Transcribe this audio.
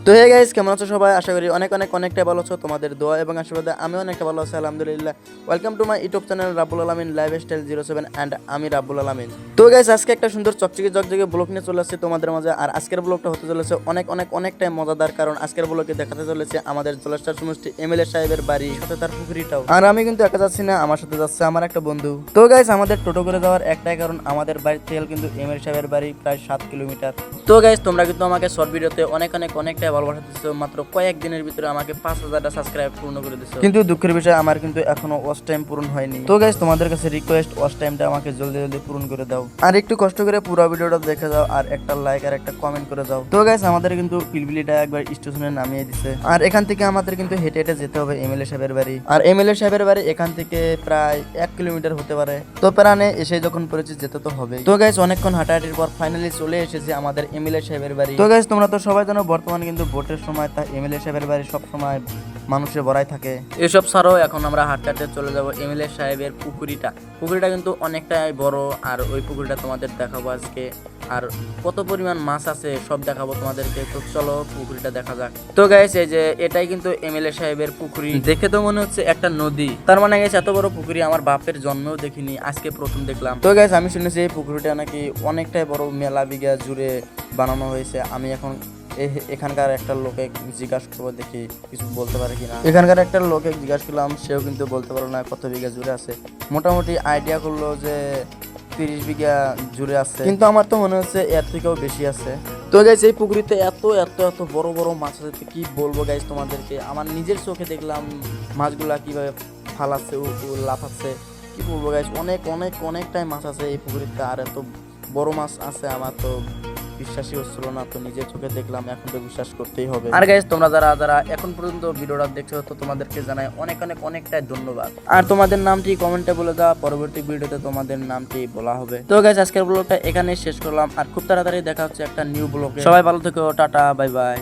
তো hey guys, কেমন আছো সবাই? আশা করি অনেকটাই ভালো আছো। তোমাদের দোয়া এবং আশীর্বাদে আমি অনেকটা ভালো আছি, আলহামদুলিল্লাহ। Welcome to my YouTube channel রাব্বুল আলামিন লাইফস্টাইল 07 অ্যান্ড আমি রাব্বুল আলামিন। তো গাইস, আজকে একটা সুন্দর চকচকে জগজগে ব্লগ নিয়ে চলে আসছে তোমাদের মাঝে। আর আজকের ব্লগটা হতে চলেছে অনেকটাই মজাদার, কারণ আজকের ব্লগে দেখাতে চলেছে আমাদের জলেস্টার সমষ্টি এমএলএ সাহেবের বাড়ি, সাথে তার পুকুরিটাও। আর আমি কিন্তু একা যাচ্ছি না, আমার সাথে যাচ্ছে আমার একটা বন্ধু। তো গাইস, আমাদের টোটো করে যাওয়ার একটাই কারণ, আমাদের বাড়ি থেকে কিন্তু এমএলএ সাহেবের বাড়ি প্রায় 7 কিলোমিটার। তো গাইস, তোমরা কিন্তু আমাকে শর্ট ভিডিওতে অনেকটাই ভালোবাসা দিচ্ছ। মাত্র কয়েকদিনের ভিতরে আমাকে 5,000টা সাবস্ক্রাইব পূর্ণ করে দিচ্ছ, কিন্তু দুঃখের বিষয় আমার কিন্তু এখনো ওয়াচ টাইম পূরণ হয়নি। তো গাইস, তোমাদের কাছে রিকোয়েস্ট, ওয়াচ টাইমটা আমাকে জলদি পূরণ করে দাও, আর একটু কষ্ট করে পুরো ভিডিওটা দেখে যাও, আর একটা লাইক আর একটা কমেন্ট করে যাও। তো গাইস, আমাদের কিন্তু পিলপিলিটা একবার স্টেশনে নামিয়ে দিছে, আর এখান থেকে আমাদের কিন্তু হেঁটে যেতে হবে এমএলএ সাহেবের বাড়ি। আর এমএলএ সাহেবের বাড়ি এখান থেকে প্রায় 1 কিলোমিটার হতে পারে। তো প্রাণে এসে যখন পড়েছি, যেতে তো হবে। তো গাইস, অনেকক্ষণ হাঁটাহাঁটির পর ফাইনালি চলে এসেছে আমাদের এমএলএ সাহেবের বাড়ি। তো গাইস, তোমরা তো সবাই জানো বর্তমানে কিন্তু ভোটের সময় তা এমএলএ সাহেবের বাড়ি সব সময় মানুষের ভরাই থাকে। এসব ছাড়াও এখন আমরা হাঁটতে চলে যাব এমএলএ সাহেবের পুকুরিটা কিন্তু অনেকটাই বড়, আর ওই পুকুরিটা তোমাদের দেখাবো আজকে। আর কত পরিমাণ মাছ আছে সব দেখাবো তোমাদেরকে। তো চলো পুকুরিটা দেখা যাক। তো গাইস, এই যে এটাই কিন্তু এমএলএ সাহেবের পুকুরি। দেখে তো মনে হচ্ছে একটা নদী, তার মানে গাইস এত বড় পুকুরি আমার বাপের জন্মেও দেখিনি, আজকে প্রথম দেখলাম। তো গাইস, আমি শুনেছি এই পুকুরিটা নাকি অনেকটাই বড়, মেলা বিঘা জুড়ে বানানো হয়েছে। আমি এখন এখানকার একটা লোকে জিজ্ঞাসা করবো, দেখি কিছু বলতে পারে কিনা। এখানকার একটা লোকে জিজ্ঞাসা করলাম, সেও কিন্তু বলতে পারলো না কত বিঘা জুড়ে আছে। মোটামুটি আইডিয়া করলো যে 30 বিঘা জুড়ে আছে, কিন্তু আমার তো মনে হচ্ছে এর থেকেও বেশি আছে। তো গাইস, এই পুকুরিতে এত বড় মাছ আছে, কি বলবো গাইস তোমাদেরকে। আমার নিজের চোখে দেখলাম মাছগুলা কিভাবে ফালাচ্ছে ও লাফাচ্ছে। কি বলবো গাইস, অনেকটাই মাছ আছে এই পুকুরিতে, আর এত বড় মাছ আছে আমার তো বিশ্বাসই হচ্ছিল না। তো নিজের চোখে দেখলাম, এখন তো বিশ্বাস করতেই হবে। আর গাইস, তোমরা যারা এখন পর্যন্ত ভিডিওটা দেখছো, তো তোমাদেরকে জানাই অনেকটাই ধন্যবাদ। আর তোমাদের নামটি কমেন্টে বলে দাও, পরবর্তী ভিডিওতে তোমাদের নামটি বলা হবে। তো গাইস, আজকের ব্লগটা এখানেই শেষ করলাম, আর খুব তাড়াতাড়ি দেখা হচ্ছে একটা নিউ ব্লগে। সবাই ভালো থেকো, টাটা, বাই বাই।